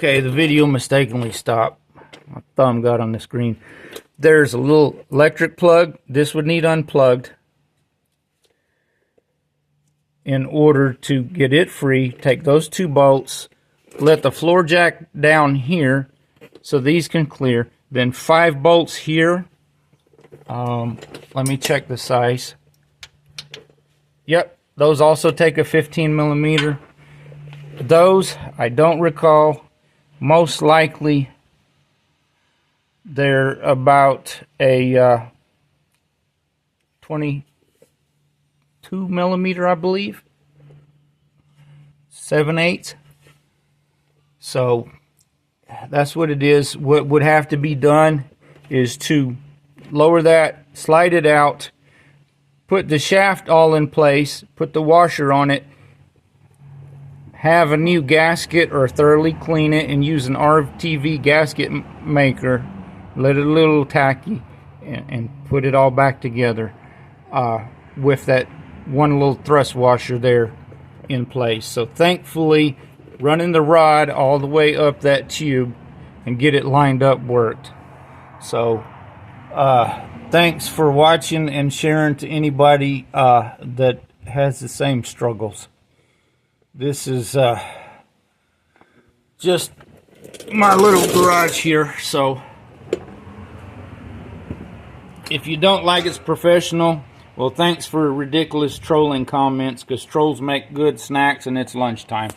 Okay, the video mistakenly stopped. My thumb got on the screen. There's a little electric plug. This would need unplugged. In order to get it free, take those two bolts, let the floor jack down here so these can clear. Then 5 bolts here. Let me check the size. Yep, those also take a 15 millimeter. Those, I don't recall. Most likely they're about a 22 millimeter, I believe. 7/8. So that's what it is. What would have to be done is to lower that, slide it out, put the shaft all in place, put the washer on it, have a new gasket or thoroughly clean it and use an RTV gasket maker, let it a little tacky, and put it all back together with that one little thrust washer there in place. So thankfully, running the rod all the way up that tube and get it lined up worked. So thanks for watching and sharing to anybody that has the same struggles. This is just my little garage here, so if you don't like it's professional, well, thanks for ridiculous trolling comments, because trolls make good snacks and it's lunchtime.